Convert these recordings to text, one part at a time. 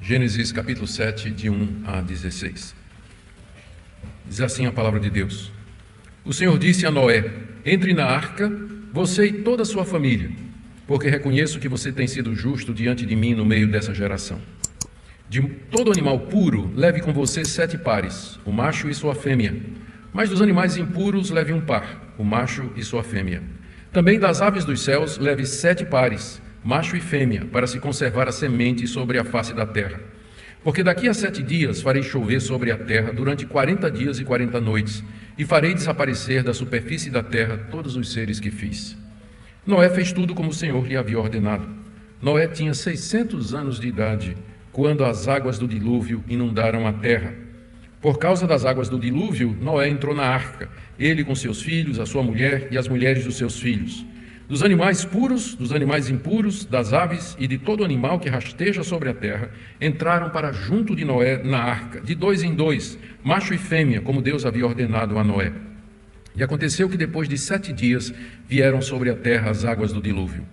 Gênesis capítulo 7, de 1 a 16. Diz assim a palavra de Deus. O Senhor disse a Noé: entre na arca, você e toda a sua família, porque reconheço que você tem sido justo diante de mim no meio dessa geração. De todo animal puro, leve com você 7 pares, o macho e sua fêmea. Mas dos animais impuros, leve um par, o macho e sua fêmea. Também das aves dos céus, leve 7 pares, macho e fêmea, para se conservar a semente sobre a face da terra. Porque daqui a 7 dias farei chover sobre a terra durante 40 dias e 40 noites, e farei desaparecer da superfície da terra todos os seres que fiz. Noé fez tudo como o Senhor lhe havia ordenado. Noé tinha 600 anos de idade, quando as águas do dilúvio inundaram a terra. Por causa das águas do dilúvio, Noé entrou na arca, ele com seus filhos, a sua mulher e as mulheres dos seus filhos. Dos animais puros, dos animais impuros, das aves e de todo animal que rasteja sobre a terra, entraram para junto de Noé na arca, de 2 em 2, macho e fêmea, como Deus havia ordenado a Noé. E aconteceu que depois de 7 dias vieram sobre a terra as águas do dilúvio.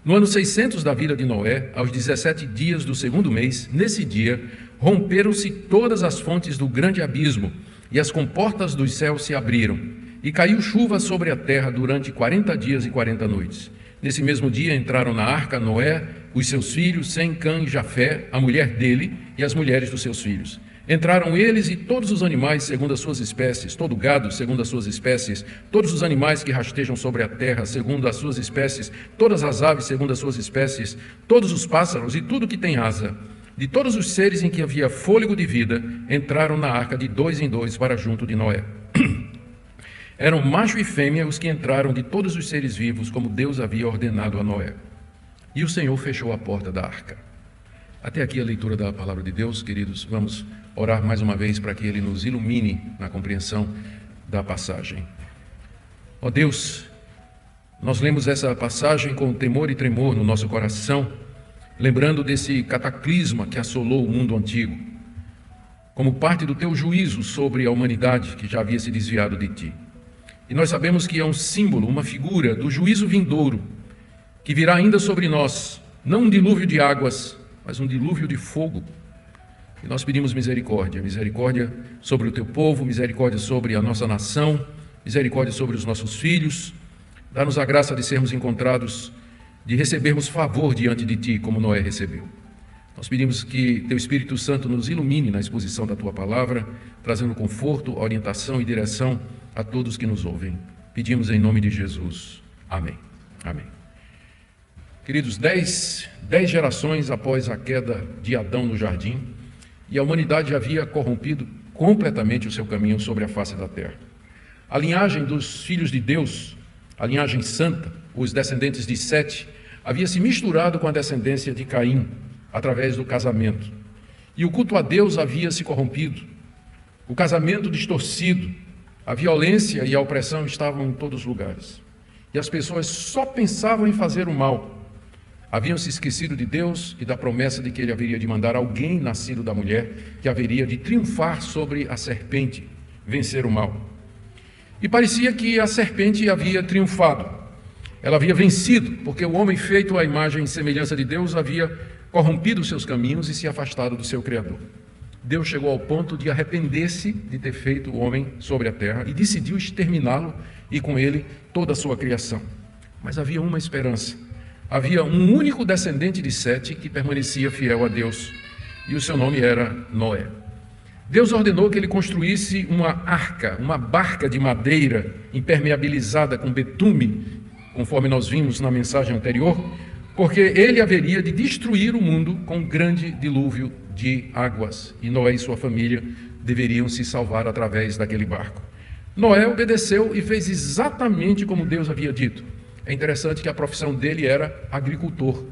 No ano 600 da vida de Noé, aos 17 dias do 2º mês, nesse dia, romperam-se todas as fontes do grande abismo, e as comportas dos céus se abriram, e caiu chuva sobre a terra durante 40 dias e 40 noites. Nesse mesmo dia entraram na arca Noé, os seus filhos, Sem, Cã e Jafé, a mulher dele e as mulheres dos seus filhos. Entraram eles e todos os animais segundo as suas espécies, todo gado segundo as suas espécies, todos os animais que rastejam sobre a terra segundo as suas espécies, todas as aves segundo as suas espécies, todos os pássaros e tudo que tem asa. De todos os seres em que havia fôlego de vida, entraram na arca de 2 em 2 para junto de Noé. Eram macho e fêmea os que entraram de todos os seres vivos, como Deus havia ordenado a Noé. E o Senhor fechou a porta da arca. Até aqui a leitura da palavra de Deus, queridos. Vamos orar mais uma vez para que Ele nos ilumine na compreensão da passagem. Ó Deus, nós lemos essa passagem com temor e tremor no nosso coração, lembrando desse cataclisma que assolou o mundo antigo, como parte do Teu juízo sobre a humanidade que já havia se desviado de Ti. E nós sabemos que é um símbolo, uma figura do juízo vindouro, que virá ainda sobre nós, não um dilúvio de águas, mas um dilúvio de fogo. E nós pedimos misericórdia, misericórdia sobre o Teu povo, misericórdia sobre a nossa nação, misericórdia sobre os nossos filhos. Dá-nos a graça de sermos encontrados, de recebermos favor diante de Ti, como Noé recebeu. Nós pedimos que Teu Espírito Santo nos ilumine na exposição da Tua palavra, trazendo conforto, orientação e direção a todos que nos ouvem. Pedimos em nome de Jesus. Amém. Amém. Queridos, 10 gerações após a queda de Adão no jardim, e a humanidade havia corrompido completamente o seu caminho sobre a face da terra. A linhagem dos filhos de Deus, a linhagem santa, os descendentes de Sete, havia se misturado com a descendência de Caim, através do casamento. E o culto a Deus havia se corrompido, o casamento distorcido, a violência e a opressão estavam em todos os lugares. E as pessoas só pensavam em fazer o mal. Haviam se esquecido de Deus e da promessa de que Ele haveria de mandar alguém nascido da mulher, que haveria de triunfar sobre a serpente, vencer o mal. E parecia que a serpente havia triunfado. Ela havia vencido, porque o homem feito à imagem e semelhança de Deus havia corrompido os seus caminhos e se afastado do seu Criador. Deus chegou ao ponto de arrepender-se de ter feito o homem sobre a terra e decidiu exterminá-lo e com ele toda a sua criação. Mas havia uma esperança. Havia um único descendente de Sete que permanecia fiel a Deus, e o seu nome era Noé. Deus ordenou que ele construísse uma arca, uma barca de madeira impermeabilizada com betume, conforme nós vimos na mensagem anterior, porque ele haveria de destruir o mundo com um grande dilúvio de águas, e Noé e sua família deveriam se salvar através daquele barco. Noé obedeceu e fez exatamente como Deus havia dito. É interessante que a profissão dele era agricultor,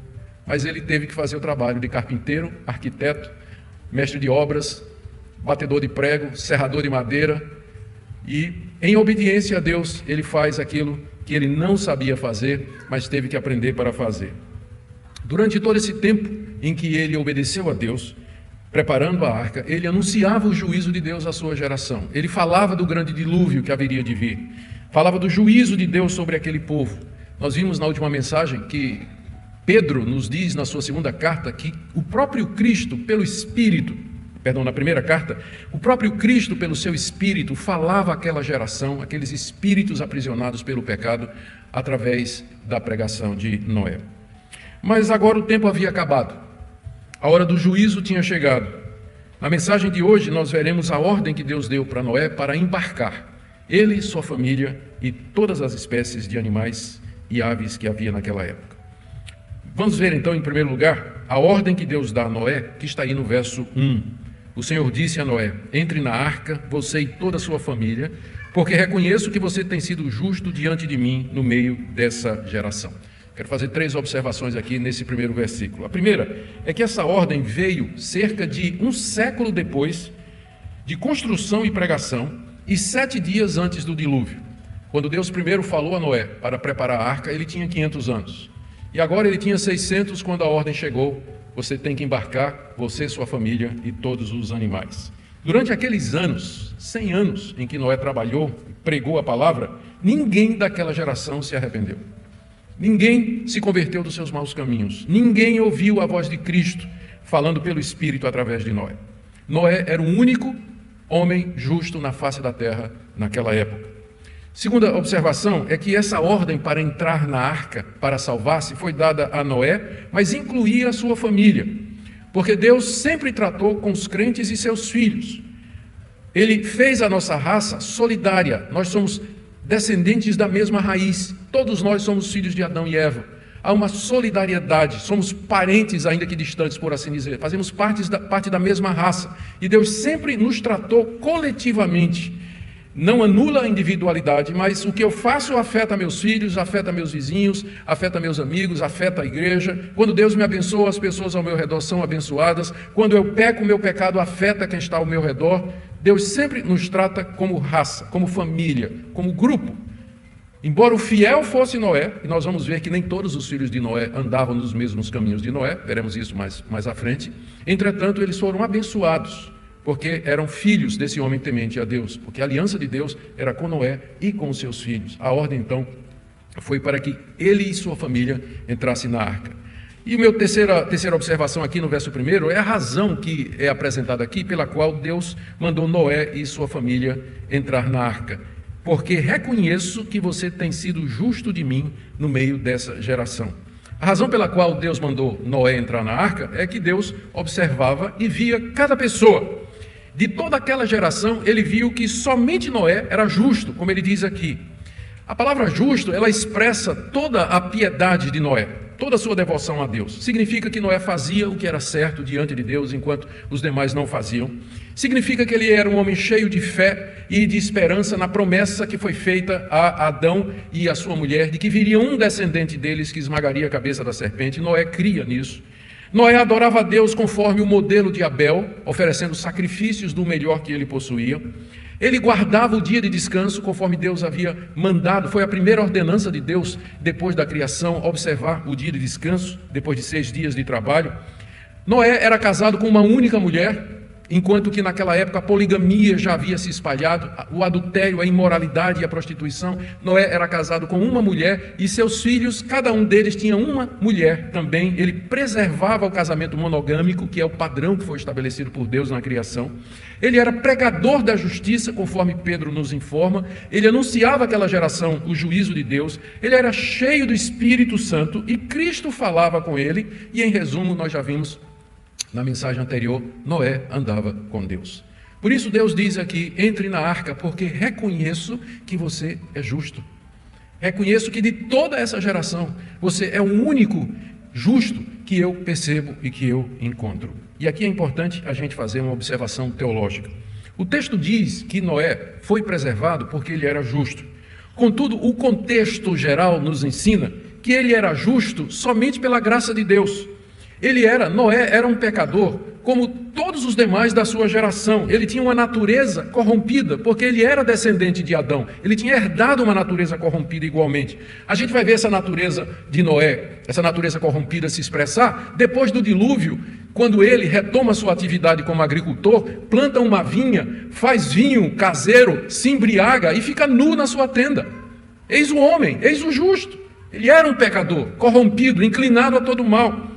mas ele teve que fazer o trabalho de carpinteiro, arquiteto, mestre de obras, batedor de prego, serrador de madeira, e em obediência a Deus ele faz aquilo que ele não sabia fazer, mas teve que aprender para fazer. Durante todo esse tempo em que ele obedeceu a Deus, preparando a arca, ele anunciava o juízo de Deus à sua geração. Ele falava do grande dilúvio que haveria de vir, falava do juízo de Deus sobre aquele povo. Nós vimos na última mensagem que Pedro nos diz na sua segunda carta que o próprio Cristo, pelo Espírito, na primeira carta, o próprio Cristo, pelo seu Espírito, falava àquela geração, aqueles espíritos aprisionados pelo pecado, através da pregação de Noé. Mas agora o tempo havia acabado, a hora do juízo tinha chegado. Na mensagem de hoje nós veremos a ordem que Deus deu para Noé para embarcar, ele, sua família e todas as espécies de animais e aves que havia naquela época. Vamos ver então, em primeiro lugar, a ordem que Deus dá a Noé, que está aí no verso 1. O Senhor disse a Noé: entre na arca, você e toda a sua família, porque reconheço que você tem sido justo diante de mim no meio dessa geração. Quero fazer 3 observações aqui nesse primeiro versículo. A primeira é que essa ordem veio cerca de 1 século depois de construção e pregação e 7 dias antes do dilúvio. Quando Deus primeiro falou a Noé para preparar a arca, ele tinha 500 anos. E agora ele tinha 600 quando a ordem chegou: você tem que embarcar, você, sua família e todos os animais. Durante aqueles anos, 100 anos em que Noé trabalhou, pregou a palavra, ninguém daquela geração se arrependeu. Ninguém se converteu dos seus maus caminhos. Ninguém ouviu a voz de Cristo falando pelo Espírito através de Noé. Noé era o único homem justo na face da terra naquela época. Segunda observação é que essa ordem para entrar na arca, para salvar-se, foi dada a Noé, mas incluía a sua família, porque Deus sempre tratou com os crentes e seus filhos. Ele fez a nossa raça solidária, nós somos descendentes da mesma raiz, todos nós somos filhos de Adão e Eva. Há uma solidariedade, somos parentes ainda que distantes, por assim dizer, fazemos parte da mesma raça, e Deus sempre nos tratou coletivamente. Não anula a individualidade, mas o que eu faço afeta meus filhos, afeta meus vizinhos, afeta meus amigos, afeta a igreja. Quando Deus me abençoa, as pessoas ao meu redor são abençoadas. Quando eu peco, o meu pecado afeta quem está ao meu redor. Deus sempre nos trata como raça, como família, como grupo. Embora o fiel fosse Noé, e nós vamos ver que nem todos os filhos de Noé andavam nos mesmos caminhos de Noé, veremos isso mais à frente, entretanto eles foram abençoados, porque eram filhos desse homem temente a Deus, porque a aliança de Deus era com Noé e com os seus filhos. A ordem, então, foi para que ele e sua família entrassem na arca. E a minha terceira observação aqui no verso 1 é a razão que é apresentada aqui, pela qual Deus mandou Noé e sua família entrar na arca. Porque reconheço que você tem sido justo de mim no meio dessa geração. A razão pela qual Deus mandou Noé entrar na arca é que Deus observava e via cada pessoa. De toda aquela geração, ele viu que somente Noé era justo, como ele diz aqui. A palavra justo, ela expressa toda a piedade de Noé, toda a sua devoção a Deus. Significa que Noé fazia o que era certo diante de Deus, enquanto os demais não faziam. Significa que ele era um homem cheio de fé e de esperança na promessa que foi feita a Adão e a sua mulher, de que viria um descendente deles que esmagaria a cabeça da serpente. Noé cria nisso. Noé adorava a Deus conforme o modelo de Abel, oferecendo sacrifícios do melhor que ele possuía. Ele guardava o dia de descanso conforme Deus havia mandado. Foi a primeira ordenança de Deus depois da criação, observar o dia de descanso, depois de 6 dias de trabalho. Noé era casado com uma única mulher, enquanto que naquela época a poligamia já havia se espalhado, o adultério, a imoralidade e a prostituição. Noé era casado com uma mulher e seus filhos, cada um deles tinha uma mulher também. Ele preservava o casamento monogâmico, que é o padrão que foi estabelecido por Deus na criação. Ele era pregador da justiça, conforme Pedro nos informa. Ele anunciava àquela geração o juízo de Deus. Ele era cheio do Espírito Santo e Cristo falava com ele. E em resumo, nós já vimos na mensagem anterior, Noé andava com Deus. Por isso Deus diz aqui, entre na arca, porque reconheço que você é justo. Reconheço que de toda essa geração, você é o único justo que eu percebo e que eu encontro. E aqui é importante a gente fazer uma observação teológica. O texto diz que Noé foi preservado porque ele era justo. Contudo, o contexto geral nos ensina que ele era justo somente pela graça de Deus. Noé era um pecador, como todos os demais da sua geração. Ele tinha uma natureza corrompida, porque ele era descendente de Adão. Ele tinha herdado uma natureza corrompida igualmente. A gente vai ver essa natureza de Noé, essa natureza corrompida se expressar depois do dilúvio, quando ele retoma sua atividade como agricultor, planta uma vinha, faz vinho caseiro, se embriaga e fica nu na sua tenda. Eis o homem, eis o justo. Ele era um pecador, corrompido, inclinado a todo mal.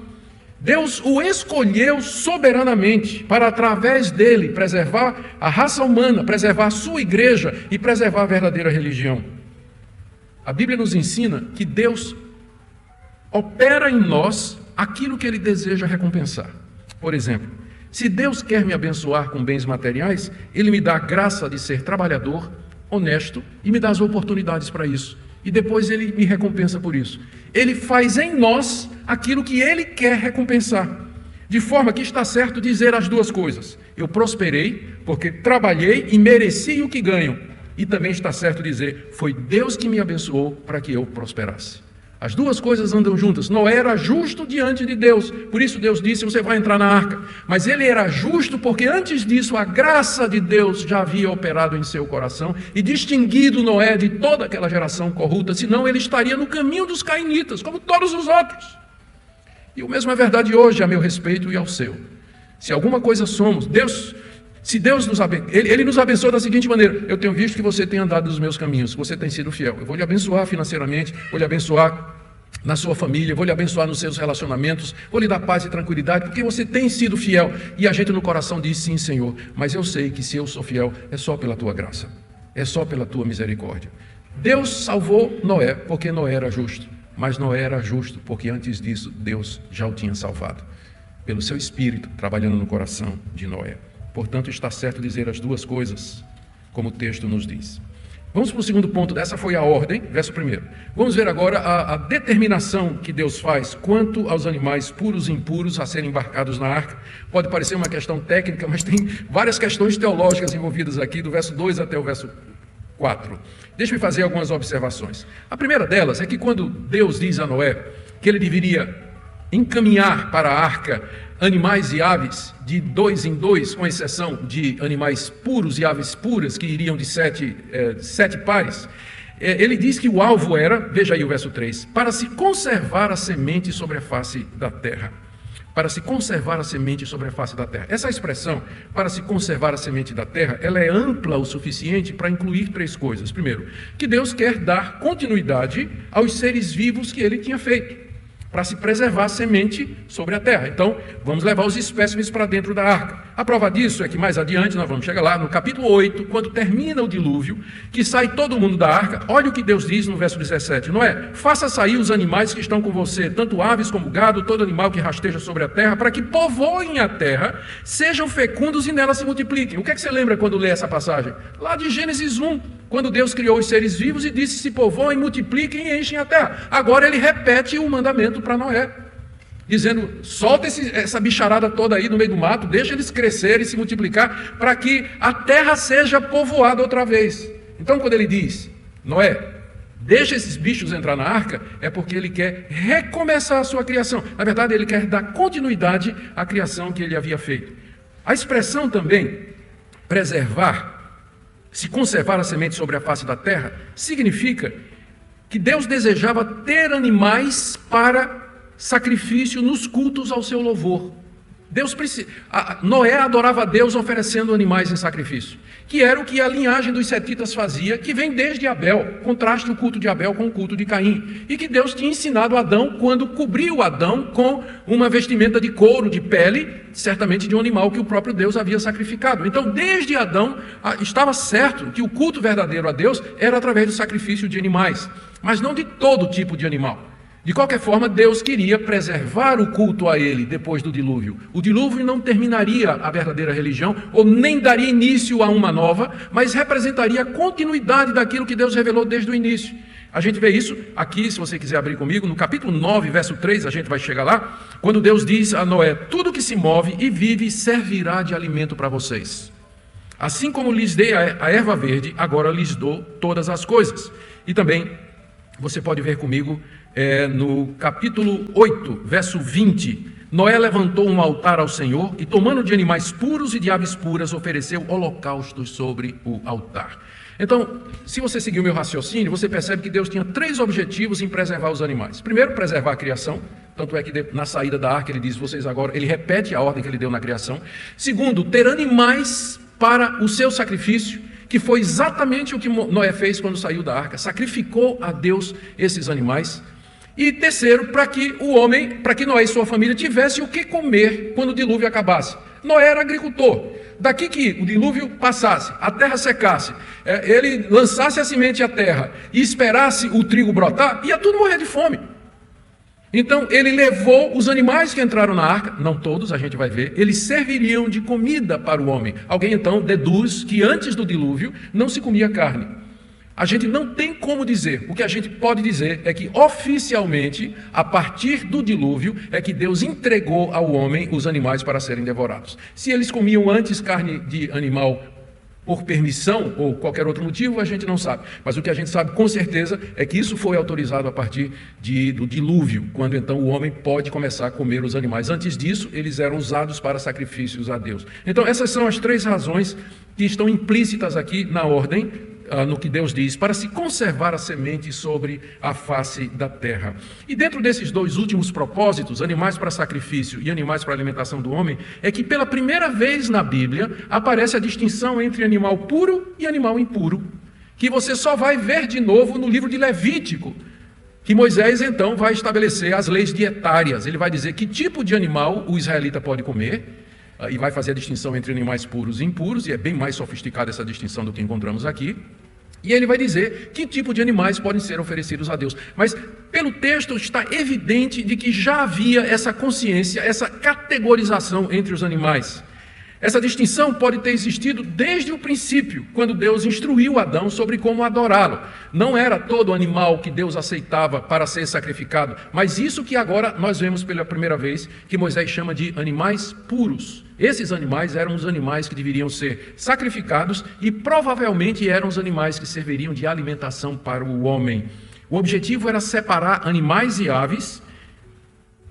Deus o escolheu soberanamente para, através dele, preservar a raça humana, preservar a sua igreja e preservar a verdadeira religião. A Bíblia nos ensina que Deus opera em nós aquilo que Ele deseja recompensar. Por exemplo, se Deus quer me abençoar com bens materiais, Ele me dá a graça de ser trabalhador, honesto e me dá as oportunidades para isso. E depois Ele me recompensa por isso. Ele faz em nós aquilo que Ele quer recompensar. De forma que está certo dizer as duas coisas. Eu prosperei porque trabalhei e mereci o que ganho. E também está certo dizer, foi Deus que me abençoou para que eu prosperasse. As duas coisas andam juntas. Noé era justo diante de Deus. Por isso Deus disse, você vai entrar na arca. Mas ele era justo porque antes disso a graça de Deus já havia operado em seu coração e distinguido Noé de toda aquela geração corrupta. Senão ele estaria no caminho dos cainitas, como todos os outros. E o mesmo é verdade hoje a meu respeito e ao seu. Se alguma coisa somos, se Deus nos abençoa, Ele nos abençoa da seguinte maneira: eu tenho visto que você tem andado nos meus caminhos, você tem sido fiel. Eu vou lhe abençoar financeiramente, vou lhe abençoar na sua família, vou lhe abençoar nos seus relacionamentos, vou lhe dar paz e tranquilidade, porque você tem sido fiel. E a gente no coração diz, sim, Senhor, mas eu sei que se eu sou fiel, é só pela tua graça, é só pela tua misericórdia. Deus salvou Noé porque Noé era justo, mas Noé era justo porque antes disso Deus já o tinha salvado, pelo seu Espírito trabalhando no coração de Noé. Portanto, está certo dizer as duas coisas, como o texto nos diz. Vamos para o segundo ponto, dessa foi a ordem, verso 1. Vamos ver agora a determinação que Deus faz quanto aos animais puros e impuros a serem embarcados na arca. Pode parecer uma questão técnica, mas tem várias questões teológicas envolvidas aqui, do verso 2 até o verso 4. Deixe-me fazer algumas observações. A primeira delas é que quando Deus diz a Noé que ele deveria encaminhar para a arca animais e aves de 2 em 2, com exceção de animais puros e aves puras, que iriam de 7 pares, ele diz que o alvo era, veja aí o verso 3, para se conservar a semente sobre a face da terra. Para se conservar a semente sobre a face da terra. Essa expressão, para se conservar a semente da terra, ela é ampla o suficiente para incluir 3 coisas. Primeiro, que Deus quer dar continuidade aos seres vivos que ele tinha feito, para se preservar a semente sobre a terra. Então, vamos levar os espécimes para dentro da arca. A prova disso é que mais adiante, nós vamos chegar lá, no capítulo 8, quando termina o dilúvio, que sai todo mundo da arca, olha o que Deus diz no verso 17, Noé, faça sair os animais que estão com você, tanto aves como gado, todo animal que rasteja sobre a terra, para que povoem a terra, sejam fecundos e nela se multipliquem. O que é que você lembra quando lê essa passagem? Lá de Gênesis 1, quando Deus criou os seres vivos e disse, se povoem, multipliquem e enchem a terra. Agora ele repete o mandamento para Noé, dizendo, solta essa bicharada toda aí no meio do mato, deixa eles crescerem e se multiplicar, para que a terra seja povoada outra vez. Então quando ele diz, Noé, deixa esses bichos entrar na arca, é porque ele quer recomeçar a sua criação. Na verdade, ele quer dar continuidade à criação que ele havia feito. A expressão também, preservar, se conservar a semente sobre a face da terra, significa que Deus desejava ter animais para sacrifício nos cultos ao seu louvor. Noé adorava a Deus oferecendo animais em sacrifício, que era o que a linhagem dos setitas fazia, que vem desde Abel, contraste o culto de Abel com o culto de Caim, e que Deus tinha ensinado a Adão quando cobriu Adão com uma vestimenta de couro, de pele, certamente de um animal que o próprio Deus havia sacrificado. Então, desde Adão, estava certo que o culto verdadeiro a Deus era através do sacrifício de animais, mas não de todo tipo de animal. De qualquer forma, Deus queria preservar o culto a ele depois do dilúvio. O dilúvio não terminaria a verdadeira religião, ou nem daria início a uma nova, mas representaria a continuidade daquilo que Deus revelou desde o início. A gente vê isso aqui, se você quiser abrir comigo, no capítulo 9, verso 3, a gente vai chegar lá, quando Deus diz a Noé, tudo que se move e vive servirá de alimento para vocês. Assim como lhes dei a erva verde, agora lhes dou todas as coisas. E também, você pode ver comigo, no capítulo 8, verso 20, Noé levantou um altar ao Senhor e, tomando de animais puros e de aves puras, ofereceu holocaustos sobre o altar. Então, se você seguir o meu raciocínio, você percebe que Deus tinha 3 objetivos em preservar os animais. Primeiro, preservar a criação, tanto é que na saída da arca ele diz, vocês agora, ele repete a ordem que ele deu na criação. Segundo, ter animais para o seu sacrifício, que foi exatamente o que Noé fez quando saiu da arca, sacrificou a Deus esses animais. E terceiro, para que Noé e sua família tivessem o que comer quando o dilúvio acabasse. Noé era agricultor. Daqui que o dilúvio passasse, a terra secasse, ele lançasse a semente à terra e esperasse o trigo brotar, ia tudo morrer de fome. Então ele levou os animais que entraram na arca, não todos, a gente vai ver, eles serviriam de comida para o homem. Alguém então deduz que antes do dilúvio não se comia carne. A gente não tem como dizer. O que a gente pode dizer é que oficialmente, a partir do dilúvio, é que Deus entregou ao homem os animais para serem devorados. Se eles comiam antes carne de animal por permissão ou qualquer outro motivo, a gente não sabe. Mas o que a gente sabe com certeza é que isso foi autorizado a partir do dilúvio, quando então o homem pode começar a comer os animais. Antes disso, eles eram usados para sacrifícios a Deus. Então essas são as três razões que estão implícitas aqui na ordem, no que Deus diz, para se conservar a semente sobre a face da terra. E dentro desses dois últimos propósitos, animais para sacrifício e animais para alimentação do homem, é que pela primeira vez na Bíblia aparece a distinção entre animal puro e animal impuro, que você só vai ver de novo no livro de Levítico, que Moisés então vai estabelecer as leis dietárias. Ele vai dizer que tipo de animal o israelita pode comer, e vai fazer a distinção entre animais puros e impuros, e é bem mais sofisticada essa distinção do que encontramos aqui. E ele vai dizer que tipo de animais podem ser oferecidos a Deus. Mas pelo texto está evidente de que já havia essa consciência, essa categorização entre os animais. Essa distinção pode ter existido desde o princípio, quando Deus instruiu Adão sobre como adorá-lo. Não era todo animal que Deus aceitava para ser sacrificado, mas isso que agora nós vemos pela primeira vez, que Moisés chama de animais puros. Esses animais eram os animais que deveriam ser sacrificados e provavelmente eram os animais que serviriam de alimentação para o homem. O objetivo era separar animais e aves,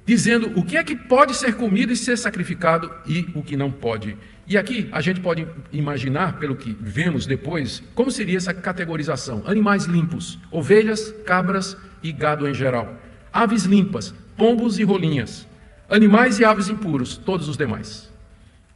dizendo o que é que pode ser comido e ser sacrificado e o que não pode. E aqui a gente pode imaginar, pelo que vemos depois, como seria essa categorização. Animais limpos, ovelhas, cabras e gado em geral. Aves limpas, pombos e rolinhas. Animais e aves impuros, todos os demais.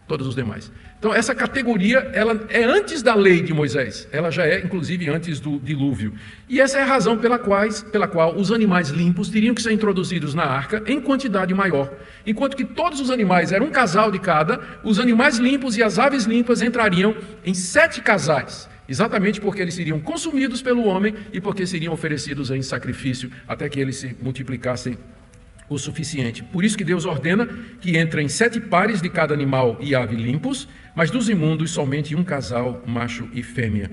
Todos os demais. Então essa categoria, ela é antes da lei de Moisés, ela já é inclusive antes do dilúvio. E essa é a razão pela qual os animais limpos teriam que ser introduzidos na arca em quantidade maior. Enquanto que todos os animais eram um casal de cada, os animais limpos e as aves limpas entrariam em 7 casais. Exatamente porque eles seriam consumidos pelo homem e porque seriam oferecidos em sacrifício até que eles se multiplicassem o suficiente. Por isso que Deus ordena que entrem 7 pares de cada animal e ave limpos, mas dos imundos somente um casal, macho e fêmea.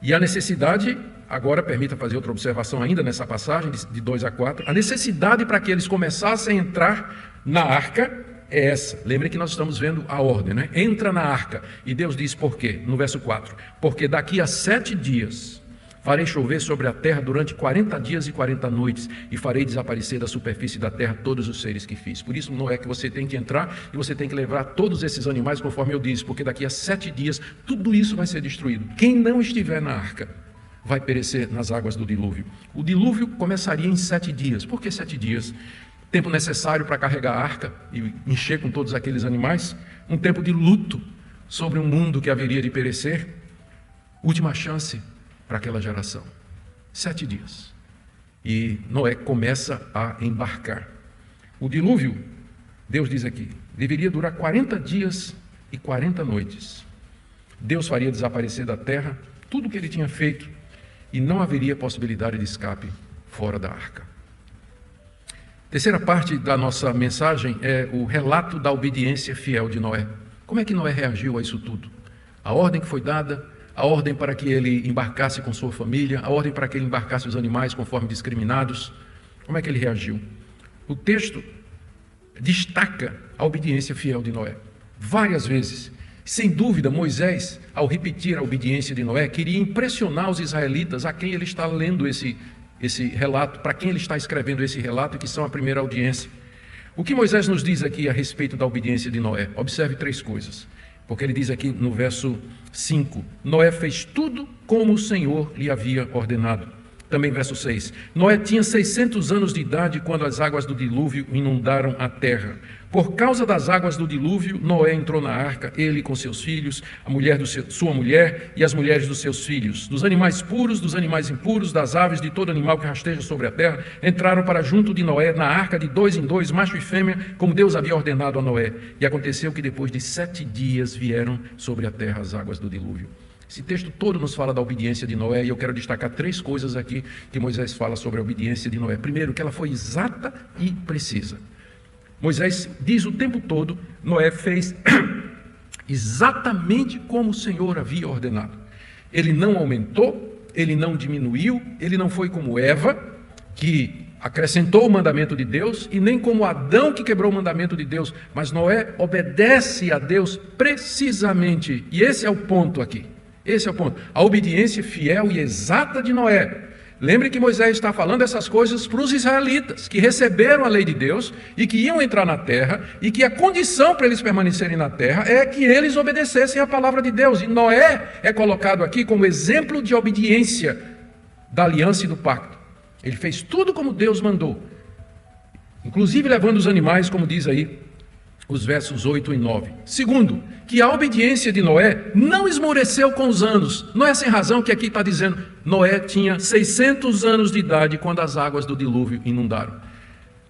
E a necessidade, agora permita fazer outra observação ainda nessa passagem, de 2 a 4, a necessidade para que eles começassem a entrar na arca é essa. Lembre que nós estamos vendo a ordem, né? Entra na arca. E Deus diz por quê? No verso 4. Porque daqui a 7 dias... farei chover sobre a terra durante 40 dias e 40 noites, e farei desaparecer da superfície da terra todos os seres que fiz. Por isso não é que você tem que entrar e você tem que levar todos esses animais, conforme eu disse, porque daqui a 7 dias tudo isso vai ser destruído. Quem não estiver na arca vai perecer nas águas do dilúvio. O dilúvio começaria em 7 dias. Por que 7 dias? Tempo necessário para carregar a arca e encher com todos aqueles animais. Um tempo de luto sobre um mundo que haveria de perecer. Última chance para aquela geração. 7 dias. E Noé começa a embarcar. O dilúvio, Deus diz aqui, deveria durar 40 dias e 40 noites. Deus faria desaparecer da terra tudo o que ele tinha feito e não haveria possibilidade de escape fora da arca. Terceira parte da nossa mensagem é o relato da obediência fiel de Noé. Como é que Noé reagiu a isso tudo? A ordem que foi dada, a ordem para que ele embarcasse com sua família, a ordem para que ele embarcasse os animais conforme discriminados. Como é que ele reagiu? O texto destaca a obediência fiel de Noé. Várias vezes. Sem dúvida, Moisés, ao repetir a obediência de Noé, queria impressionar os israelitas a quem ele está lendo esse relato, para quem ele está escrevendo esse relato, que são a primeira audiência. O que Moisés nos diz aqui a respeito da obediência de Noé? Observe 3 coisas. Porque ele diz aqui no verso 5, Noé fez tudo como o Senhor lhe havia ordenado. Também verso 6, Noé tinha 600 anos de idade quando as águas do dilúvio inundaram a terra. Por causa das águas do dilúvio, Noé entrou na arca, ele com seus filhos, a mulher sua mulher e as mulheres dos seus filhos. Dos animais puros, dos animais impuros, das aves, de todo animal que rasteja sobre a terra, entraram para junto de Noé na arca de 2 em 2, macho e fêmea, como Deus havia ordenado a Noé. E aconteceu que depois de 7 dias vieram sobre a terra as águas do dilúvio. Esse texto todo nos fala da obediência de Noé, e eu quero destacar 3 coisas aqui que Moisés fala sobre a obediência de Noé. Primeiro, que ela foi exata e precisa. Moisés diz o tempo todo, Noé fez exatamente como o Senhor havia ordenado. Ele não aumentou, ele não diminuiu, ele não foi como Eva, que acrescentou o mandamento de Deus, e nem como Adão, que quebrou o mandamento de Deus, mas Noé obedece a Deus precisamente, e esse é o ponto aqui, esse é o ponto, a obediência fiel e exata de Noé. Lembre que Moisés está falando essas coisas para os israelitas, que receberam a lei de Deus e que iam entrar na terra, e que a condição para eles permanecerem na terra é que eles obedecessem a palavra de Deus. E Noé é colocado aqui como exemplo de obediência da aliança e do pacto. Ele fez tudo como Deus mandou, inclusive levando os animais, como diz aí os versos 8 e 9. Segundo, que a obediência de Noé não esmoreceu com os anos. Não é sem razão que aqui está dizendo, Noé tinha 600 anos de idade quando as águas do dilúvio inundaram.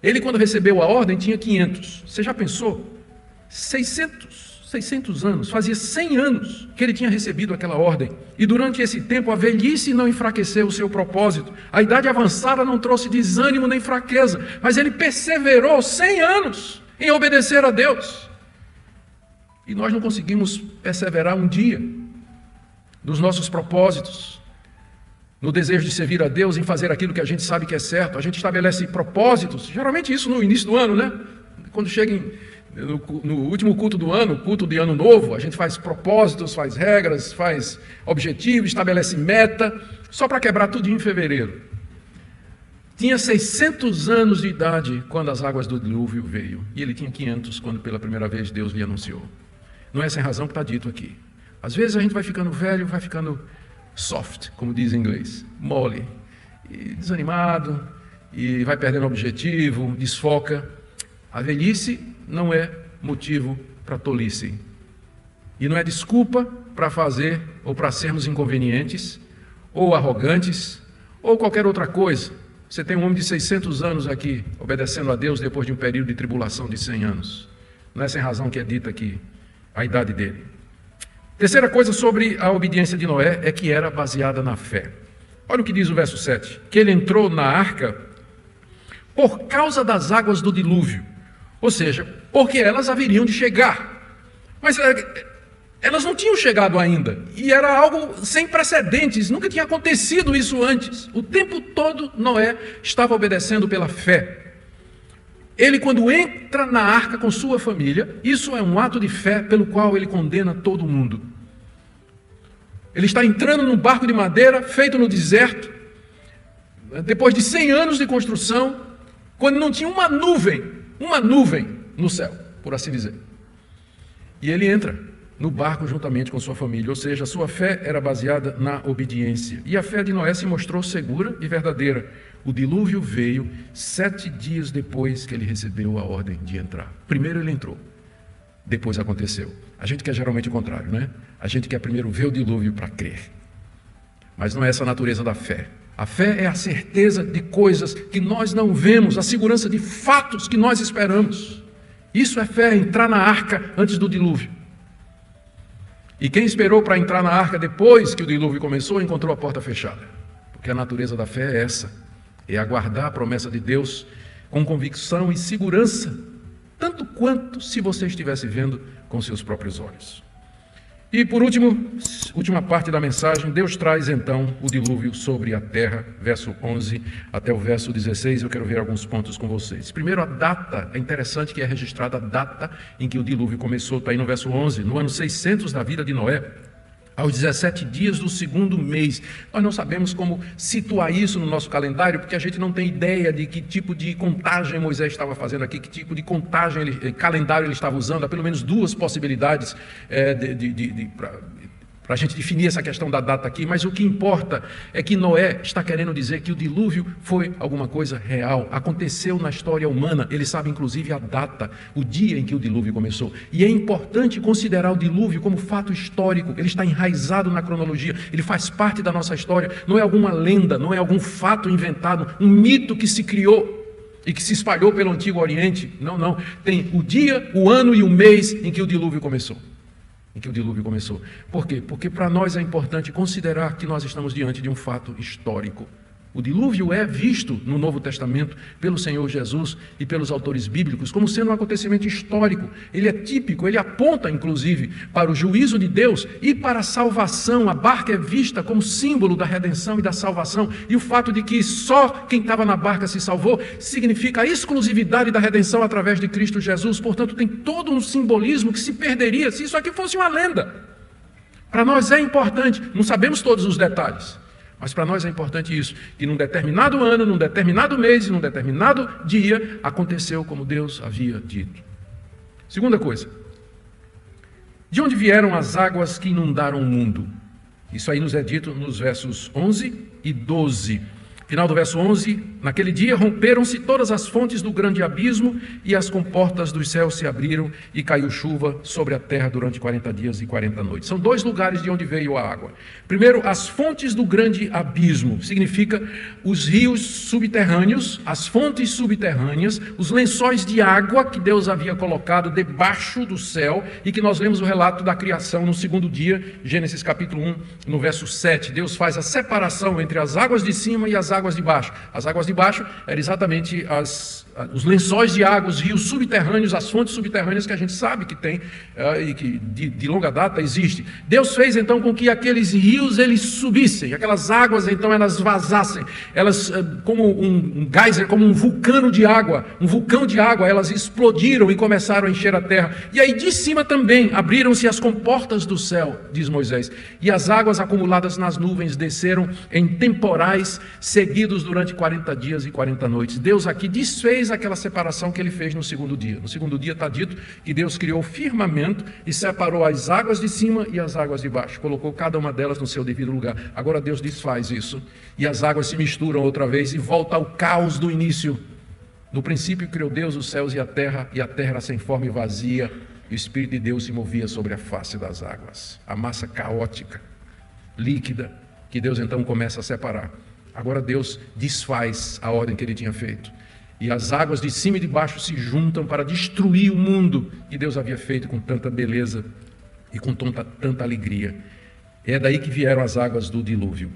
Ele, quando recebeu a ordem, tinha 500. Você já pensou? 600 anos, fazia 100 anos que ele tinha recebido aquela ordem. E durante esse tempo, a velhice não enfraqueceu o seu propósito. A idade avançada não trouxe desânimo nem fraqueza, mas ele perseverou 100 anos em obedecer a Deus. E nós não conseguimos perseverar um dia nos nossos propósitos, no desejo de servir a Deus, em fazer aquilo que a gente sabe que é certo. A gente estabelece propósitos, geralmente isso no início do ano, né? Quando chega no último culto do ano, culto de ano novo, a gente faz propósitos, faz regras, faz objetivos, estabelece meta, só para quebrar tudo em fevereiro. Tinha 600 anos de idade quando as águas do dilúvio veio, e ele tinha 500 quando pela primeira vez Deus lhe anunciou. Não é sem razão que está dito aqui. Às vezes a gente vai ficando velho, vai ficando soft, como diz em inglês, mole, e desanimado, e vai perdendo objetivo, desfoca. A velhice não é motivo para tolice, e não é desculpa para fazer ou para sermos inconvenientes, ou arrogantes, ou qualquer outra coisa. Você tem um homem de 600 anos aqui, obedecendo a Deus depois de um período de tribulação de 100 anos. Não é sem razão que é dita aqui a idade dele. Terceira coisa sobre a obediência de Noé é que era baseada na fé. Olha o que diz o verso 7, que ele entrou na arca por causa das águas do dilúvio, ou seja, porque elas haveriam de chegar. Mas elas não tinham chegado ainda, e era algo sem precedentes, nunca tinha acontecido isso antes. O tempo todo Noé estava obedecendo pela fé. Ele, quando entra na arca com sua família, isso é um ato de fé pelo qual ele condena todo mundo. Ele está entrando num barco de madeira, feito no deserto, depois de 100 anos de construção, quando não tinha uma nuvem no céu, por assim dizer. E ele entra no barco juntamente com sua família, ou seja, a sua fé era baseada na obediência. E a fé de Noé se mostrou segura e verdadeira. O dilúvio veio 7 dias depois que ele recebeu a ordem de entrar. Primeiro ele entrou, depois aconteceu. A gente quer geralmente o contrário, né? A gente quer primeiro ver o dilúvio para crer. Mas não é essa a natureza da fé. A fé é a certeza de coisas que nós não vemos, a segurança de fatos que nós esperamos. Isso é fé, entrar na arca antes do dilúvio. E quem esperou para entrar na arca depois que o dilúvio começou, encontrou a porta fechada. Porque a natureza da fé é essa, é aguardar a promessa de Deus com convicção e segurança, tanto quanto se você estivesse vendo com seus próprios olhos. E por último, última parte da mensagem, Deus traz então o dilúvio sobre a terra, verso 11 até o verso 16, eu quero ver alguns pontos com vocês. Primeiro, a data, é interessante que é registrada a data em que o dilúvio começou, está aí no verso 11, no ano 600 da vida de Noé, aos 17 dias do 2º mês. Nós não sabemos como situar isso no nosso calendário, porque a gente não tem ideia de que tipo de contagem Moisés estava fazendo aqui, que tipo de contagem, calendário ele estava usando. Há pelo menos 2 possibilidades para a gente definir essa questão da data aqui, mas o que importa é que Noé está querendo dizer que o dilúvio foi alguma coisa real, aconteceu na história humana. Ele sabe inclusive a data, o dia em que o dilúvio começou. E é importante considerar o dilúvio como fato histórico, ele está enraizado na cronologia, ele faz parte da nossa história, não é alguma lenda, não é algum fato inventado, um mito que se criou e que se espalhou pelo Antigo Oriente. Não. Tem o dia, o ano e o mês em que o dilúvio começou. Por quê? Porque para nós é importante considerar que nós estamos diante de um fato histórico. O dilúvio é visto no Novo Testamento pelo Senhor Jesus e pelos autores bíblicos como sendo um acontecimento histórico. Ele é típico, ele aponta inclusive para o juízo de Deus e para a salvação. A barca é vista como símbolo da redenção e da salvação. E o fato de que só quem estava na barca se salvou significa a exclusividade da redenção através de Cristo Jesus. Portanto, tem todo um simbolismo que se perderia se isso aqui fosse uma lenda. Para nós é importante, não sabemos todos os detalhes, mas para nós é importante isso, que num determinado ano, num determinado mês, num determinado dia, aconteceu como Deus havia dito. Segunda coisa, de onde vieram as águas que inundaram o mundo? Isso aí nos é dito nos versos 11 e 12. Final do verso 11, naquele dia romperam-se todas as fontes do grande abismo e as comportas dos céus se abriram e caiu chuva sobre a terra durante 40 dias e 40 noites. São dois lugares de onde veio a água. Primeiro, as fontes do grande abismo, significa os rios subterrâneos, as fontes subterrâneas, os lençóis de água que Deus havia colocado debaixo do céu e que nós lemos o relato da criação no segundo dia, Gênesis capítulo 1, no verso 7. Deus faz a separação entre as águas de cima e as águas de baixo. As águas de baixo eram exatamente os lençóis de água, os rios subterrâneos, as fontes subterrâneas que a gente sabe que tem e que de longa data existe. Deus fez então com que aqueles rios eles subissem, aquelas águas então elas vazassem, elas como um geyser, como um vulcão de água, elas explodiram e começaram a encher a terra. E aí de cima também abriram-se as comportas do céu, diz Moisés, e as águas acumuladas nas nuvens desceram em temporais seguidos durante 40 dias e 40 noites. Deus aqui desfez aquela separação que ele fez no segundo dia. No segundo dia está dito que Deus criou o firmamento e separou as águas de cima e as águas de baixo. Colocou cada uma delas no seu devido lugar. Agora Deus desfaz isso. E as águas se misturam outra vez e volta ao caos do início. No princípio criou Deus os céus e a terra era sem forma e vazia. E o Espírito de Deus se movia sobre a face das águas. A massa caótica, líquida, que Deus então começa a separar. Agora Deus desfaz a ordem que ele tinha feito. E as águas de cima e de baixo se juntam para destruir o mundo que Deus havia feito com tanta beleza e com tanta alegria. É daí que vieram as águas do dilúvio.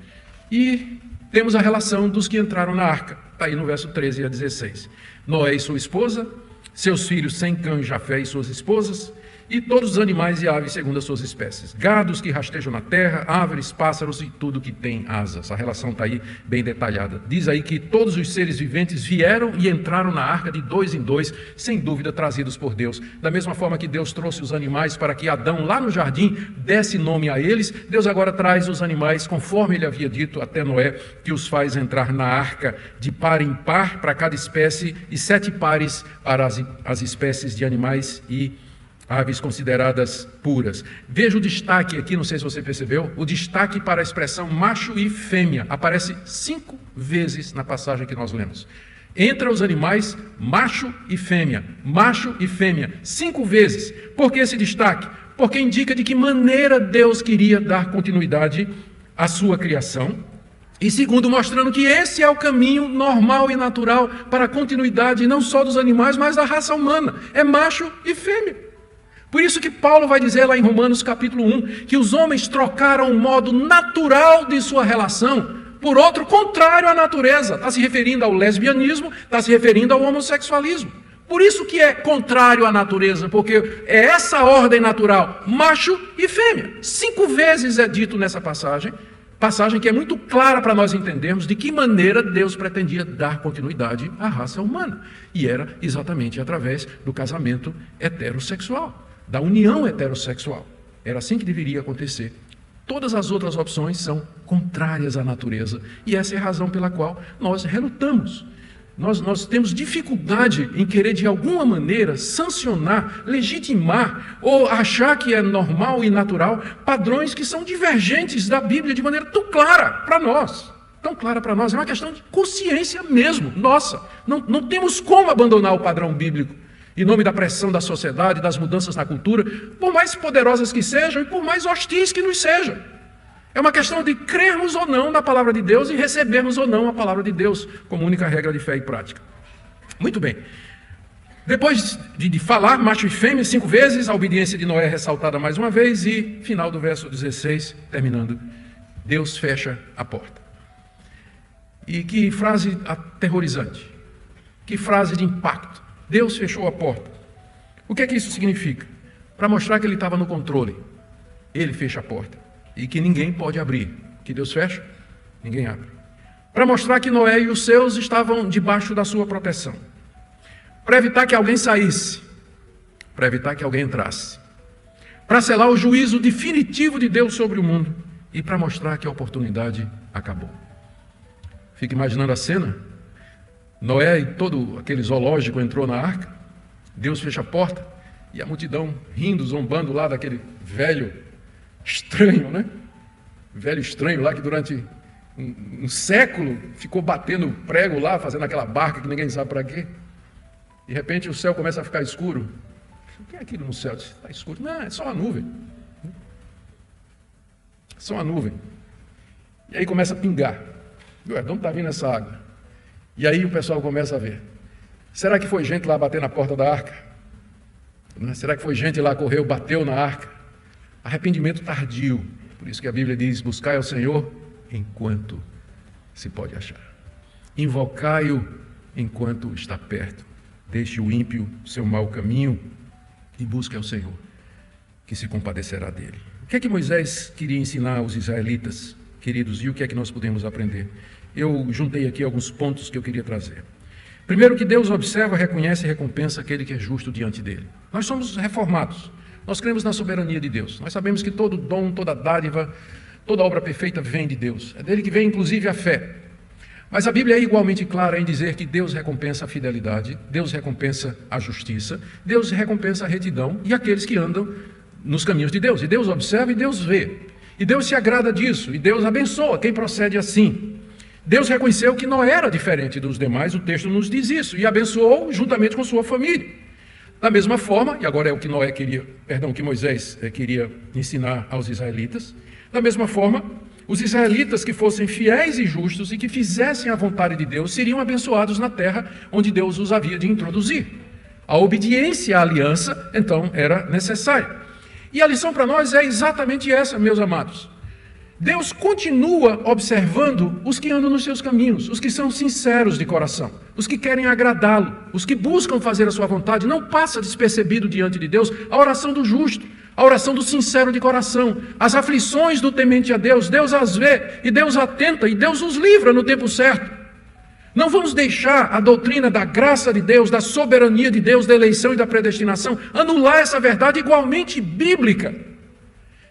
E temos a relação dos que entraram na arca. Está aí no verso 13 a 16. Noé e sua esposa, seus filhos Sem, Cã e Jafé e suas esposas, e todos os animais e aves segundo as suas espécies, gados que rastejam na terra, aves, pássaros e tudo que tem asas. A relação está aí bem detalhada. Diz aí que todos os seres viventes vieram e entraram na arca de dois em dois, sem dúvida trazidos por Deus. Da mesma forma que Deus trouxe os animais para que Adão, lá no jardim, desse nome a eles, Deus agora traz os animais, conforme ele havia dito até Noé, que os faz entrar na arca de par em par para cada espécie e 7 pares para as espécies de animais e aves consideradas puras. Veja o destaque aqui, não sei se você percebeu, o destaque para a expressão macho e fêmea. Aparece 5 vezes na passagem que nós lemos. Entre os animais, macho e fêmea. Macho e fêmea. 5 vezes. Por que esse destaque? Porque indica de que maneira Deus queria dar continuidade à sua criação. E segundo, mostrando que esse é o caminho normal e natural para a continuidade não só dos animais, mas da raça humana. É macho e fêmea. Por isso que Paulo vai dizer lá em Romanos capítulo 1, que os homens trocaram o modo natural de sua relação por outro contrário à natureza. Está se referindo ao lesbianismo, está se referindo ao homossexualismo. Por isso que é contrário à natureza, porque é essa ordem natural, macho e fêmea. 5 vezes é dito nessa passagem que é muito clara para nós entendermos de que maneira Deus pretendia dar continuidade à raça humana. E era exatamente através do casamento heterossexual, da união heterossexual. Era assim que deveria acontecer. Todas as outras opções são contrárias à natureza. E essa é a razão pela qual nós relutamos. Nós temos dificuldade em querer, de alguma maneira, sancionar, legitimar ou achar que é normal e natural padrões que são divergentes da Bíblia de maneira tão clara para nós. Tão clara para nós. É uma questão de consciência mesmo, nossa. Não temos como abandonar o padrão bíblico em nome da pressão da sociedade, das mudanças na cultura, por mais poderosas que sejam e por mais hostis que nos sejam. É uma questão de crermos ou não na palavra de Deus e recebermos ou não a palavra de Deus como única regra de fé e prática. Muito bem. Depois de falar macho e fêmea 5 vezes, a obediência de Noé é ressaltada mais uma vez e, final do verso 16, terminando, Deus fecha a porta. E que frase aterrorizante, que frase de impacto. Deus fechou a porta. O que é que isso significa? Para mostrar que Ele estava no controle. Ele fecha a porta. E que ninguém pode abrir. Que Deus fecha, ninguém abre. Para mostrar que Noé e os seus estavam debaixo da sua proteção. Para evitar que alguém saísse. Para evitar que alguém entrasse. Para selar o juízo definitivo de Deus sobre o mundo. E para mostrar que a oportunidade acabou. Fica imaginando a cena. Noé e todo aquele zoológico entrou na arca. Deus fecha a porta. E a multidão rindo, zombando lá daquele velho estranho, né? Velho estranho lá que durante um século ficou batendo prego lá, fazendo aquela barca que ninguém sabe para quê. De repente o céu começa a ficar escuro. O que é aquilo no céu? Está escuro. Não, é só uma nuvem. Só uma nuvem. E aí começa a pingar. Ué, de onde está vindo essa água? E aí o pessoal começa a ver. Será que foi gente lá bater na porta da arca? Será que foi gente lá, correu, bateu na arca? Arrependimento tardio. Por isso que a Bíblia diz, buscai ao Senhor enquanto se pode achar. Invocai-o enquanto está perto. Deixe o ímpio seu mau caminho e busque ao Senhor, que se compadecerá dele. O que é que Moisés queria ensinar aos israelitas, queridos, e o que é que nós podemos aprender? Eu juntei aqui alguns pontos que eu queria trazer. Primeiro, que Deus observa, reconhece e recompensa aquele que é justo diante dele. Nós somos reformados. Nós cremos na soberania de Deus. Nós sabemos que todo dom, toda dádiva, toda obra perfeita vem de Deus. É dele que vem, inclusive, a fé. Mas a Bíblia é igualmente clara em dizer que Deus recompensa a fidelidade, Deus recompensa a justiça, Deus recompensa a retidão e aqueles que andam nos caminhos de Deus. E Deus observa e Deus vê. E Deus se agrada disso. E Deus abençoa quem procede assim. Deus reconheceu que não era diferente dos demais, o texto nos diz isso, e abençoou juntamente com sua família. Da mesma forma, e agora é o que que Moisés queria ensinar aos israelitas, da mesma forma, os israelitas que fossem fiéis e justos e que fizessem a vontade de Deus seriam abençoados na terra onde Deus os havia de introduzir. A obediência à aliança, então, era necessária. E a lição para nós é exatamente essa, meus amados. Deus continua observando os que andam nos seus caminhos, os que são sinceros de coração, os que querem agradá-lo, os que buscam fazer a sua vontade. Não passa despercebido diante de Deus a oração do justo, a oração do sincero de coração, as aflições do temente a Deus. Deus as vê e Deus atenta e Deus os livra no tempo certo. Não vamos deixar a doutrina da graça de Deus, da soberania de Deus, da eleição e da predestinação anular essa verdade igualmente bíblica.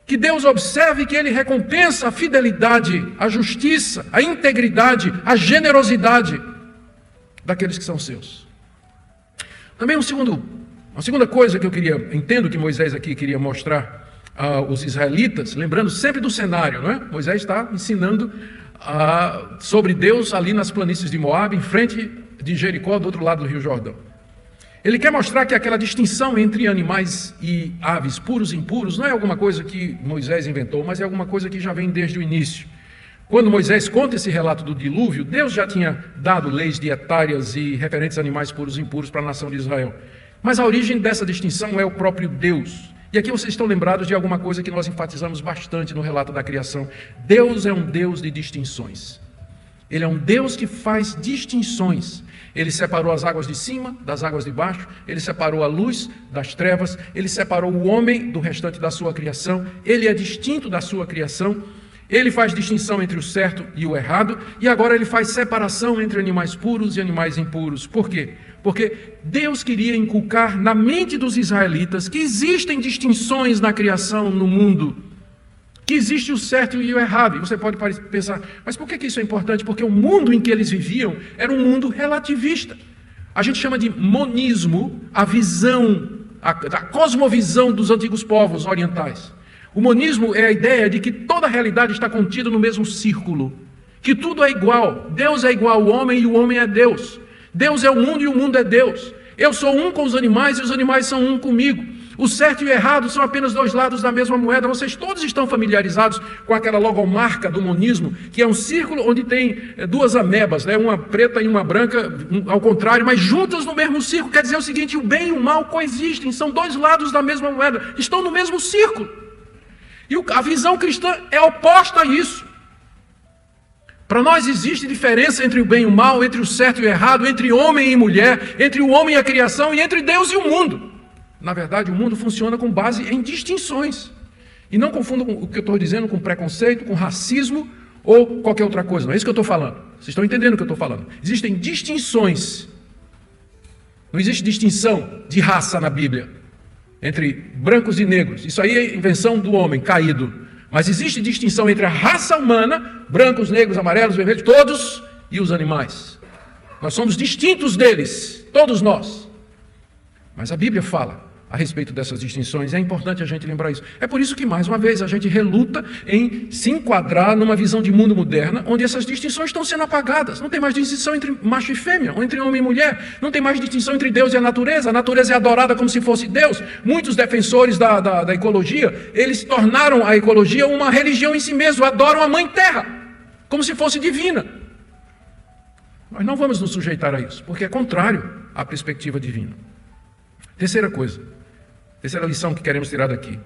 Que Deus observe que Ele recompensa a fidelidade, a justiça, a integridade, a generosidade daqueles que são seus. Também uma segunda coisa que entendo que Moisés aqui queria mostrar aos israelitas, lembrando sempre do cenário, não é? Moisés está ensinando sobre Deus ali nas planícies de Moabe, em frente de Jericó, do outro lado do Rio Jordão. Ele quer mostrar que aquela distinção entre animais e aves, puros e impuros, não é alguma coisa que Moisés inventou, mas é alguma coisa que já vem desde o início. Quando Moisés conta esse relato do dilúvio, Deus já tinha dado leis dietárias e referentes a animais puros e impuros para a nação de Israel. Mas a origem dessa distinção é o próprio Deus. E aqui vocês estão lembrados de alguma coisa que nós enfatizamos bastante no relato da criação. Deus é um Deus de distinções. Ele é um Deus que faz distinções. Ele separou as águas de cima das águas de baixo, Ele separou a luz das trevas, Ele separou o homem do restante da sua criação, Ele é distinto da sua criação, Ele faz distinção entre o certo e o errado, e agora Ele faz separação entre animais puros e animais impuros. Por quê? Porque Deus queria inculcar na mente dos israelitas que existem distinções na criação, no mundo, que existe o certo e o errado. E você pode pensar, mas por que isso é importante? Porque o mundo em que eles viviam era um mundo relativista. A gente chama de monismo a visão, a cosmovisão dos antigos povos orientais. O monismo é a ideia de que toda a realidade está contida no mesmo círculo, que tudo é igual. Deus é igual ao homem e o homem é Deus. Deus é o mundo e o mundo é Deus. Eu sou um com os animais e os animais são um comigo. O certo e o errado são apenas dois lados da mesma moeda. Vocês todos estão familiarizados com aquela logomarca do monismo, que é um círculo onde tem duas amebas, né? Uma preta e uma branca, ao contrário, mas juntas no mesmo círculo. Quer dizer o seguinte, o bem e o mal coexistem, são dois lados da mesma moeda, estão no mesmo círculo. E a visão cristã é oposta a isso. Para nós existe diferença entre o bem e o mal, entre o certo e o errado, entre homem e mulher, entre o homem e a criação e entre Deus e o mundo. Na verdade, o mundo funciona com base em distinções. E não confundam o que eu estou dizendo com preconceito, com racismo ou qualquer outra coisa. Não é isso que eu estou falando. Vocês estão entendendo o que eu estou falando. Existem distinções. Não existe distinção de raça na Bíblia entre brancos e negros. Isso aí é invenção do homem caído. Mas existe distinção entre a raça humana, brancos, negros, amarelos, vermelhos, todos, e os animais. Nós somos distintos deles, todos nós. Mas a Bíblia fala a respeito dessas distinções, é importante a gente lembrar isso. É por isso que, mais uma vez, a gente reluta em se enquadrar numa visão de mundo moderna, onde essas distinções estão sendo apagadas. Não tem mais distinção entre macho e fêmea, ou entre homem e mulher. Não tem mais distinção entre Deus e a natureza. A natureza é adorada como se fosse Deus. Muitos defensores da ecologia, eles tornaram a ecologia uma religião em si mesmo, adoram a Mãe Terra, como se fosse divina. Nós não vamos nos sujeitar a isso, porque é contrário à perspectiva divina. Terceira lição que queremos tirar daqui.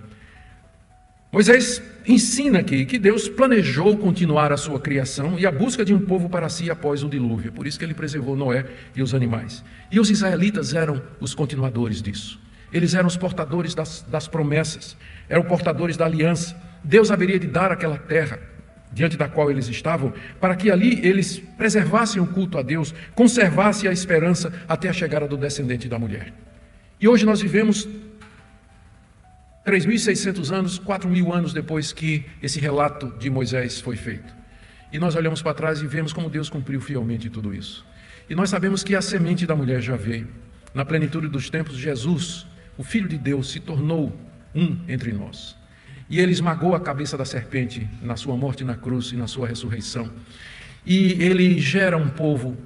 Moisés ensina aqui que Deus planejou continuar a sua criação e a busca de um povo para si após o dilúvio. Por isso que ele preservou Noé e os animais. E os israelitas eram os continuadores disso. Eles eram os portadores das promessas, eram portadores da aliança. Deus haveria de dar aquela terra diante da qual eles estavam, para que ali eles preservassem o culto a Deus, conservassem a esperança até a chegada do descendente da mulher. E hoje nós vivemos 3.600 anos, 4.000 anos depois que esse relato de Moisés foi feito. E nós olhamos para trás e vemos como Deus cumpriu fielmente tudo isso. E nós sabemos que a semente da mulher já veio. Na plenitude dos tempos, Jesus, o Filho de Deus, se tornou um entre nós. E ele esmagou a cabeça da serpente na sua morte na cruz e na sua ressurreição. E ele gera um povo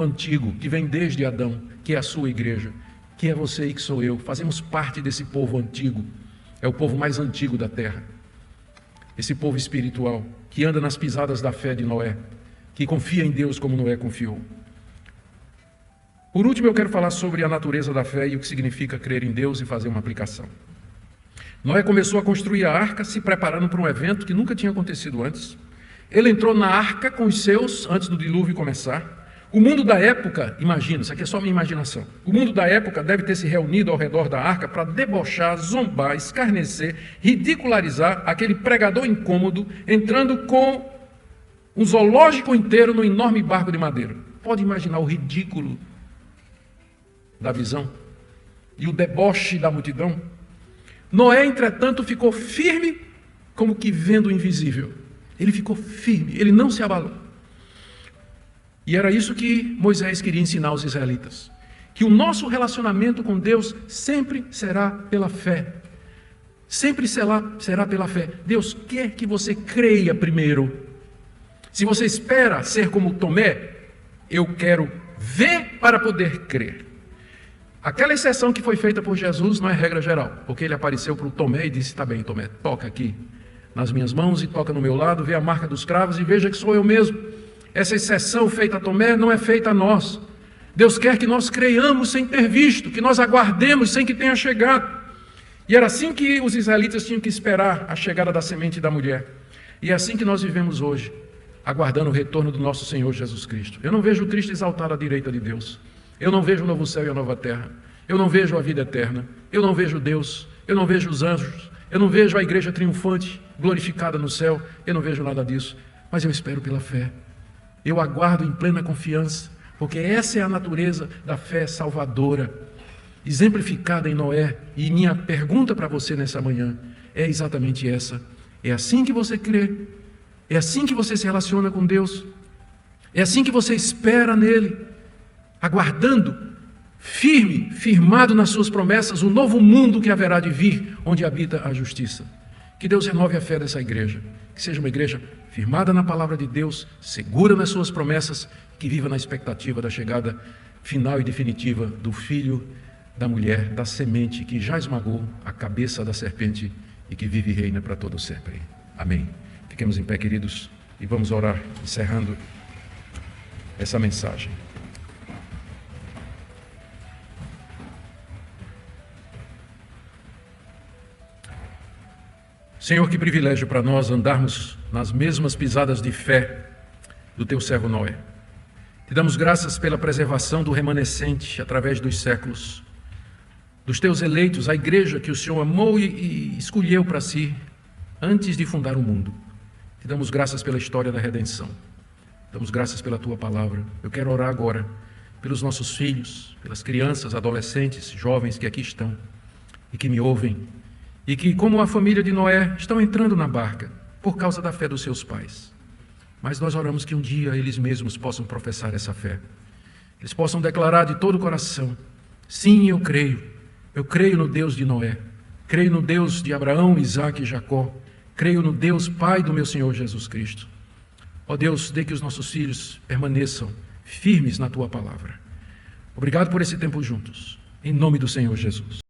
antigo, que vem desde Adão, que é a sua igreja, que é você e que sou eu. Fazemos parte desse povo antigo. É o povo mais antigo da terra. Esse povo espiritual, que anda nas pisadas da fé de Noé, que confia em Deus como Noé confiou. Por último, eu quero falar sobre a natureza da fé e o que significa crer em Deus e fazer uma aplicação. Noé começou a construir a arca, se preparando para um evento que nunca tinha acontecido antes. Ele entrou na arca com os seus, antes do dilúvio começar. O mundo da época, imagina, isso aqui é só minha imaginação. O mundo da época deve ter se reunido ao redor da arca para debochar, zombar, escarnecer, ridicularizar aquele pregador incômodo, entrando com um zoológico inteiro no enorme barco de madeira. Pode imaginar o ridículo da visão e o deboche da multidão? Noé, entretanto, ficou firme como que vendo o invisível. Ele ficou firme, ele não se abalou. E era isso que Moisés queria ensinar aos israelitas. Que o nosso relacionamento com Deus sempre será pela fé. Sempre será pela fé. Deus quer que você creia primeiro. Se você espera ser como Tomé, eu quero ver para poder crer. Aquela exceção que foi feita por Jesus não é regra geral, porque ele apareceu para o Tomé e disse, tá bem, Tomé, toca aqui nas minhas mãos e toca no meu lado, vê a marca dos cravos e veja que sou eu mesmo. Essa exceção feita a Tomé não é feita a nós. Deus quer que nós creiamos sem ter visto, que nós aguardemos sem que tenha chegado. E era assim que os israelitas tinham que esperar a chegada da semente da mulher. E é assim que nós vivemos hoje, aguardando o retorno do nosso Senhor Jesus Cristo. Eu não vejo o Cristo exaltado à direita de Deus. Eu não vejo o novo céu e a nova terra. Eu não vejo a vida eterna. Eu não vejo Deus. Eu não vejo os anjos. Eu não vejo a igreja triunfante, glorificada no céu. Eu não vejo nada disso. Mas eu espero pela fé. Eu aguardo em plena confiança, porque essa é a natureza da fé salvadora, exemplificada em Noé. E minha pergunta para você nessa manhã é exatamente essa. É assim que você crê, é assim que você se relaciona com Deus, é assim que você espera nele, aguardando, firmado nas suas promessas, o novo mundo que haverá de vir, onde habita a justiça. Que Deus renove a fé dessa igreja, que seja uma igreja firmada na palavra de Deus, segura nas suas promessas, que viva na expectativa da chegada final e definitiva do Filho da mulher, da semente que já esmagou a cabeça da serpente e que vive e reina para todo sempre. Amém. Fiquemos em pé, queridos, e vamos orar, encerrando essa mensagem. Senhor, que privilégio para nós andarmos nas mesmas pisadas de fé do teu servo Noé. Te damos graças pela preservação do remanescente através dos séculos, dos teus eleitos, a igreja que o Senhor amou e escolheu para si antes de fundar o mundo. Te damos graças pela história da redenção. Damos graças pela tua palavra. Eu quero orar agora pelos nossos filhos, pelas crianças, adolescentes, jovens que aqui estão e que me ouvem, e que, como a família de Noé, estão entrando na barca por causa da fé dos seus pais. Mas nós oramos que um dia eles mesmos possam professar essa fé. Eles possam declarar de todo o coração: sim, eu creio no Deus de Noé, creio no Deus de Abraão, Isaque e Jacó, creio no Deus Pai do meu Senhor Jesus Cristo. Ó Deus, dê que os nossos filhos permaneçam firmes na tua palavra. Obrigado por esse tempo juntos, em nome do Senhor Jesus.